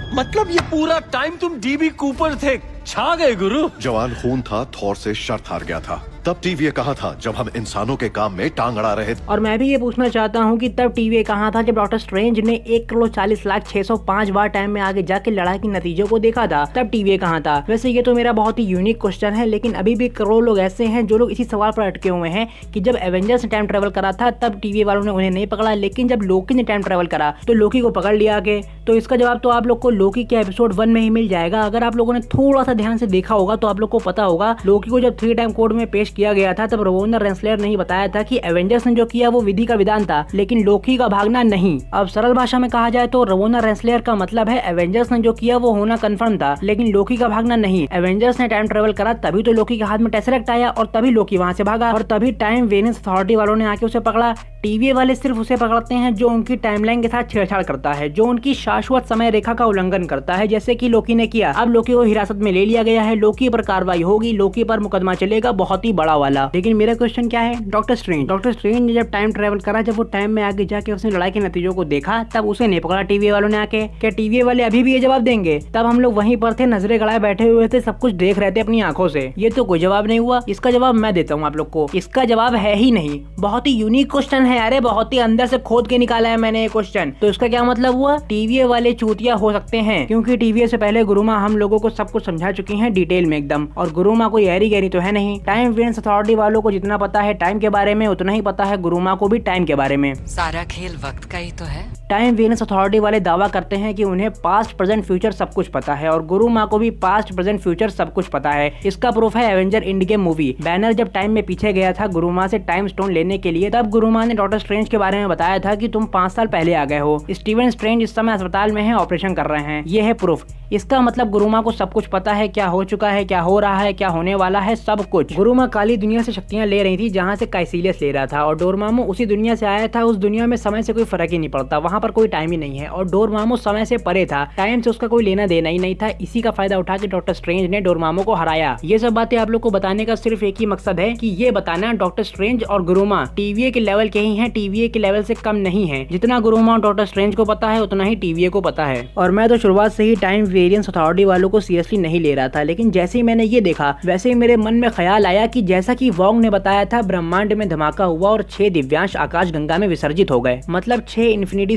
मतलब ये पूरा टाइम तुम डीबी कूपर थे, छा गए गुरु। जवान खून था, थॉर से शर्त हार गया था। तब टीवीए कहाँ था जब हम इंसानों के काम में टांग अड़ा रहे थे। और मैं भी ये पूछना चाहता हूँ कि तब टीवीए कहाँ था जब डॉक्टर स्ट्रेंज ने 1,40,00,605 बार टाइम में आगे जाके लड़ाई के नतीजों को देखा था। तब टीवीए कहाँ था? वैसे ये तो मेरा बहुत ही यूनिक क्वेश्चन है, लेकिन अभी भी करोड़ों लोग ऐसे हैं जो लोग इसी सवाल पर अटके हुए हैं कि जब एवेंजर्स ने टाइम ट्रेवल करा था तब टीवीए वालों ने उन्हें नहीं पकड़ा, लेकिन जब लोकी ने टाइम ट्रेवल करा तो लोकी को पकड़ लिया आगे। तो इसका जवाब तो आप लोग को लोकी के एपिसोड 1 में ही मिल जाएगा। अगर आप लोगों ने थोड़ा सा ध्यान से देखा होगा तो आप लोग को पता होगा लोकी को जब 3 टाइम कोड में पेश किया गया था तब रवोना रेंसलर ने बताया था कि एवेंजर्स ने जो किया वो विधि का विधान था, लेकिन लोकी का भागना नहीं। अब सरल भाषा में कहा जाए तो रवोना रेंसलर का मतलब है एवेंजर्स ने जो किया वो होना कंफर्म था, लेकिन लोकी का भागना नहीं। एवेंजर्स ने टाइम ट्रेवल करा तभी तो लोकी के हाथ में टेसरेक्ट आया और तभी लोकी वहाँ से भागा और तभी टाइम वेरिएंस अथॉरिटी वालों ने आके उसे पकड़ा। टीवीए वाले सिर्फ उसे पकड़ते हैं जो उनकी टाइमलाइन के साथ छेड़छाड़ करता है, जो उनकी शाश्वत समय रेखा का उल्लंघन करता है, जैसे कि लोकी ने किया। अब लोकी को हिरासत में ले लिया गया है, लोकी पर कार्रवाई होगी, लोकी पर मुकदमा चलेगा, बहुत ही बड़ा वाला। लेकिन मेरा क्वेश्चन क्या है? डॉक्टर स्ट्रेंज ने जब टाइम ट्रेवल करा, जब वो टाइम में आगे जाके उसने लड़ाई के नतीजों को देखा, तब उसे नहीं पकड़ा टीवीए वालों ने आके। क्या टीवीए वाले अभी भी ये जवाब देंगे? तब हम लोग वहीं पर थे, नजरें गड़ाए बैठे हुए थे, सब कुछ देख रहे थे अपनी आंखों से। ये तो कोई जवाब नहीं हुआ। इसका जवाब मैं देता हूँ आप लोग को। इसका जवाब है ही नहीं। बहुत ही यूनिक क्वेश्चन है, अरे बहुत ही अंदर से खोद के निकाला है मैंने ये क्वेश्चन। तो इसका क्या मतलब हुआ? टीवीए वाले चूतिया हो सकते हैं, क्योंकि टीवीए से पहले गुरुमा हम लोगों को सब कुछ समझा चुकी हैं डिटेल में एकदम। और गुरुमा कोई ऐरी गहरी तो है नहीं। टाइम वेरिएंस अथॉरिटी वालों को जितना पता है टाइम के बारे में, उतना ही पता है गुरुमा को भी टाइम के बारे में। सारा खेल वक्त का ही तो है। टाइम वेरिएंस अथॉरिटी वाले दावा करते हैं कि उन्हें पास्ट प्रेजेंट फ्यूचर सब कुछ पता है, और गुरुमा को भी पास्ट प्रेजेंट फ्यूचर सब कुछ पता है। इसका प्रूफ है Avenger end game movie. Banner जब टाइम में पीछे गया था गुरुमा से टाइम स्टोन लेने के लिए, तब गुरुमा ने डॉक्टर स्ट्रेंज के बारे में बताया था कि तुम 5 साल पहले आ गए हो। स्टीवन स्ट्रेंज इस समय अस्पताल में है, ऑपरेशन कर रहे हैं। ये है प्रूफ। इसका मतलब गुरुमा को सब कुछ पता है, क्या हो चुका है, क्या हो रहा है, क्या होने वाला है, सब कुछ। गुरुमा काली दुनिया से शक्तियां ले रही थी जहाँ से काइसिलियस ले रहा था, और डोरमामो उसी दुनिया से आया था। उस दुनिया में समय से कोई फर्क ही नहीं पड़ता, वहाँ पर कोई टाइम ही नहीं है, और डोरमामो समय से परे था, टाइम से उसका कोई लेना देना ही नहीं था। इसी का फायदा उठा के डॉक्टर स्ट्रेंज ने डोरमामो को हराया। ये सब बातें आप लोग को बताने का सिर्फ एक ही मकसद है कि ये बताना डॉक्टर स्ट्रेंज और गुरुमा टीवीए के लेवल के ही हैं, टीवीए के लेवल से कम नहीं है। जितना गुरुमा और डॉक्टर स्ट्रेंज को पता है उतना ही टीवीए को पता है। और मैं तो शुरुआत से ही टाइम वेरिएंस अथॉरिटी वालों को सीरियसली नहीं ले रहा था, लेकिन जैसे ही मैंने ये देखा वैसे ही मेरे मन में ख्याल आया कि जैसा कि वोंग ने बताया था, ब्रह्मांड में धमाका हुआ और 6 दिव्यांश आकाश गंगा में विसर्जित हो गए। मतलब 6 इन्फिनिटी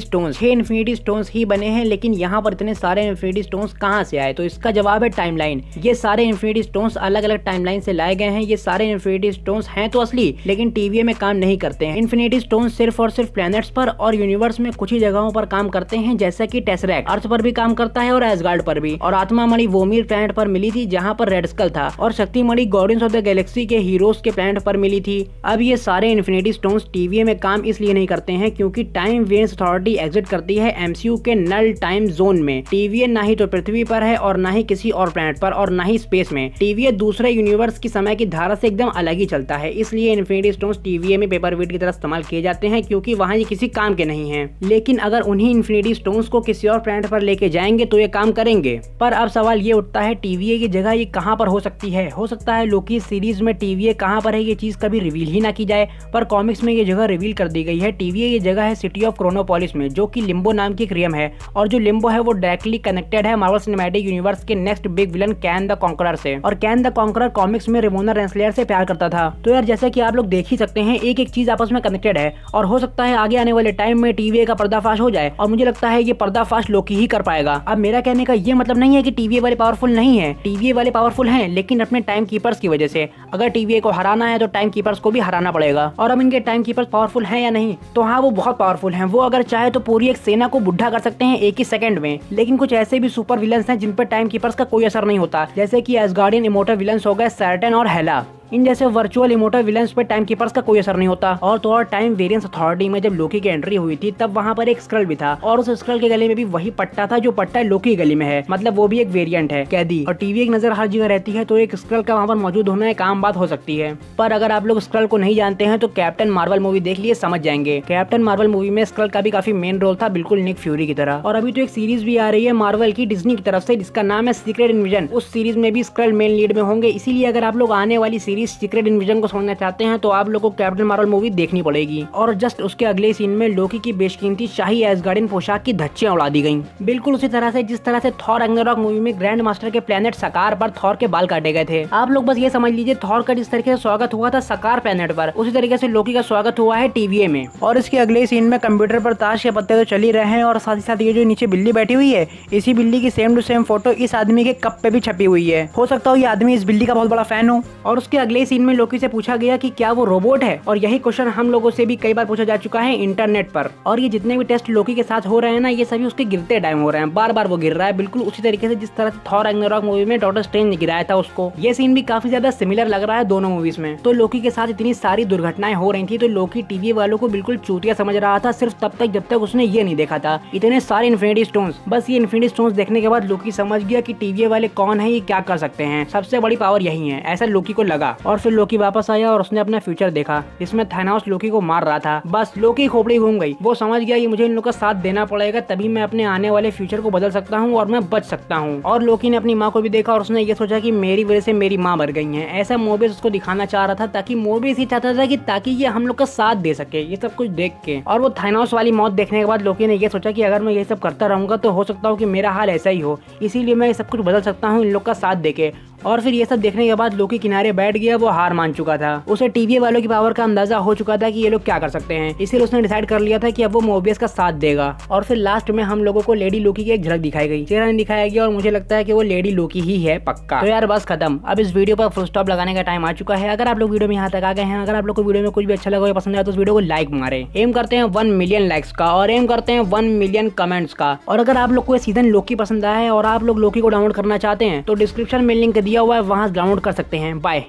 स्टोन्स ही बने हैं, लेकिन यहाँ पर इतने सारे इन्फिनिटी स्टोन्स कहाँ से आए? तो इसका जवाब है टाइमलाइन। ये सारे इन्फिनिटी स्टोन्स अलग अलग टाइमलाइन से लाए गए हैं। ये सारे इन्फिनिटी स्टोन्स हैं तो असली, लेकिन टीवीए में काम नहीं करते हैं। इन्फिनिटी स्टोन्स सिर्फ और सिर्फ प्लैनेट्स पर और यूनिवर्स में कुछ ही जगहों पर काम करते हैं, जैसा कि टेसरेक्ट अर्थ पर भी काम करता है और एसगार्ड पर भी। और आत्मा मणि वोमिर प्लैनेट पर मिली थी जहाँ पर रेड स्कल था, और शक्ति मणि गार्डियंस ऑफ द गैलेक्सी के हीरोज के प्लैनेट पर मिली थी। अब ये सारे इन्फिनिटी स्टोन्स टीवीए में काम इसलिए नहीं करते हैं क्योंकि टाइम वेरिएंस अथॉरिटी एग्जिट करती है एमसीयू के नल टाइम जोन में। टीवीए ना ही तो पृथ्वी पर है और ना ही किसी और प्लैनेट पर और ना ही स्पेस में। टीवीए दूसरे यूनिवर्स की समय की धारा से एकदम अलग ही चलता है, इसलिए इन्फिनिटी स्टोन्स टीवीए में पेपर वेट की तरह इस्तेमाल किए जाते हैं, क्योंकि वहाँ ये किसी काम के नहीं है। लेकिन अगर उन्हीं इन्फिनिटी स्टोन्स को किसी और प्लैनेट पर लेके जाएंगे तो ये काम करेंगे। पर अब सवाल ये उठता है टीवीए की जगह ये कहाँ पर हो सकती है? हो सकता है लोकी सीरीज में टीवीए कहाँ पर है ये चीज कभी रिवील ही ना की जाए, पर कॉमिक्स में ये जगह रिवील कर दी गई है। टीवीए ये जगह है सिटी ऑफ क्रोनोपोलिस में, जो कि लिम्बो नाम की एक रियम है, और जो लिम्बो है वो डायरेक्टली कनेक्टेड है मार्वल सिनेमैटिक यूनिवर्स के next big villain can the conqueror से। और कैन द कॉन्करर कॉमिक्स में रेमोना रेंसलर से प्यार करता था। तो यार जैसा कि आप लोग देख ही सकते हैं, एक एक चीज आपस में कनेक्टेड है, और हो सकता है आगे आने वाले टाइम में टीवीए का पर्दाफाश हो जाए, और मुझे लगता है ये पर्दाफाश लोकी ही कर पाएगा। अब मेरा कहने का ये मतलब नहीं है कि टीवीए वाले पावरफुल नहीं है, टीवीए वाले पावरफुल हैं, लेकिन अपने टाइम कीपर्स की वजह से। अगर टीवीए को हराना है तो टाइम कीपर्स को भी हराना पड़ेगा। और अब इनके टाइम कीपर्स पावरफुल हैं या नहीं? तो हाँ, वो बहुत पावरफुल हैं। वो अगर चाहे तो पूरी एक सेना को बुढ़ा कर सकते हैं एक ही सेकंड में। लेकिन कुछ ऐसे भी सुपर विलन्स हैं जिन पर टाइम कीपर्स का कोई असर नहीं होता, जैसे कि एसगार्डियन इमोर्टल विलन्स हो गए सैटर्न और हेला। इन जैसे वर्चुअल इमोर्टल विलन्स पे टाइम कीपर्स का कोई असर नहीं होता। और तो और टाइम वेरिएंस अथॉरिटी में जब लोकी की एंट्री हुई थी तब वहाँ पर एक स्क्रल भी था, और उस स्क्रल के गले में भी वही पट्टा था जो पट्टा लोकी गले में है, मतलब वो भी एक वेरिएंट है कैदी। और टीवी की नजर हर जगह रहती है, तो एक स्क्रल का वहाँ पर मौजूद होना एक आम बात हो सकती है। पर अगर आप लोग स्क्रल को नहीं जानते हैं तो कैप्टन मार्वल मूवी देख लिए, समझ जाएंगे। कैप्टन मार्वल मूवी में स्क्रल का भी काफी मेन रोल था, बिल्कुल निक फ्यूरी की तरह। और अभी तो एक सीरीज भी आ रही है मार्वल की डिज्नी की तरफ से, जिसका नाम है सीक्रेट इन्विजन। उस सीरीज में भी स्क्रल मेन लीड में होंगे, इसीलिए अगर आप लोग आने वाली सीरीज सीरीज सीक्रेट इन्विजन को समझना चाहते हैं तो आप लोगों को कैप्टन मार्वल मूवी देखनी पड़ेगी। और जस्ट उसके अगले सीन में लोकी की बेशकीमती शाही एसगार्डियन पोशाक की धज्जियां उड़ा दी गयी, बिल्कुल उसी तरह से जिस तरह से थॉर रैग्नारॉक मूवी में ग्रैंड मास्टर के प्लेनेट सकार पर थॉर के बाल काटे गए थे। आप लोग बस ये समझ लीजिए थॉर का जिस तरीके से स्वागत हुआ था सकार प्लेनेट पर, उसी तरीके से लोकी का स्वागत हुआ है टीवीए में। और इसके अगले सीन में कंप्यूटर पर ताश के पत्ते तो चल ही रहे हैं और साथ ही साथ ये जो नीचे बिल्ली बैठी हुई है, इसी बिल्ली की सेम टू सेम फोटो इस आदमी के कप पे भी छपी हुई है। हो सकता हो ये आदमी इस बिल्ली का बहुत बड़ा फैन हो। और उसके अगले सीन में लोकी से पूछा गया कि क्या वो रोबोट है, और यही क्वेश्चन हम लोगों से भी कई बार पूछा जा चुका है इंटरनेट पर। और ये जितने भी टेस्ट लोकी के साथ हो रहे हैं ना, ये सभी उसके गिरते टाइम हो रहे हैं, बार बार वो गिर रहा है, बिल्कुल उसी तरीके से जिस तरह से थॉर रैग्नारॉक मूवी में डॉक्टर स्ट्रेंज ने गिराया था उसको। ये सीन भी काफी ज्यादा सिमिलर लग रहा है दोनों मूवीज में। तो लोकी के साथ इतनी सारी दुर्घटनाएं हो रही थी तो लोकी टीवी वालों को बिल्कुल चूतिया समझ रहा था, सिर्फ तब तक जब तक उसने ये नहीं देखा था इतने सारे इन्फिनिटी स्टोन्स। बस ये इन्फिनिटी स्टोन्स देखने के बाद लोकी समझ गया कि टीवी वाले कौन है, ये क्या कर सकते हैं, सबसे बड़ी पावर यही है, ऐसा लोकी को लगा। और फिर लोकी वापस आया और उसने अपना फ्यूचर देखा जिसमें थानोस लोकी को मार रहा था। बस लोकी खोपड़ी घूम गई, वो समझ गया कि मुझे इन लोगों का साथ देना पड़ेगा, तभी मैं अपने आने वाले फ्यूचर को बदल सकता हूँ और मैं बच सकता हूँ। और लोकी ने अपनी माँ को भी देखा और उसने ये सोचा कि मेरी वजह से मेरी माँ मर गई है। ऐसा मोबियस उसको दिखाना चाह रहा था, ताकि मोबियस ही चाहता था कि ताकि ये हम लोग का साथ दे सके ये सब कुछ देख के। और वो थानोस वाली मौत देखने के बाद लोकी ने ये सोचा कि अगर मैं ये सब करता रहूंगा तो हो सकता हूँ कि मेरा हाल ऐसा ही हो, इसीलिए मैं ये सब कुछ बदल सकता हूँ इन लोग का साथ देके। और फिर ये सब देखने के बाद लोकी किनारे बैठ गया, वो हार मान चुका था। उसे टीवी वालों की पावर का अंदाजा हो चुका था कि ये लोग क्या कर सकते हैं, इसीलिए उसने डिसाइड कर लिया था कि अब वो मोबियस का साथ देगा। और फिर लास्ट में हम लोगों को लेडी लोकी की एक झलक दिखाई गई, चेहरा नहीं दिखाया गया, और मुझे लगता है कि वो लेडी लोकी ही है पक्का। तो यार बस खत्म, अब इस वीडियो पर फुल स्टॉप लगाने का टाइम आ चुका है। अगर आप लोग वीडियो में यहाँ तक आ गए हैं, अगर आप लोग को वीडियो में कुछ भी अच्छा लगा पसंद आया तो उस वीडियो को लाइक मारे। एम करते हैं 1 मिलियन लाइक्स का और एम करते हैं 1 मिलियन कमेंट्स का। और अगर आप लोग को सीजन लोकी पसंद आया है और आप लोग लोकी को डाउनलोड करना चाहते हैं तो डिस्क्रिप्शन में लिंक दिया हुआ है, वहां डाउनलोड कर सकते हैं। बाय।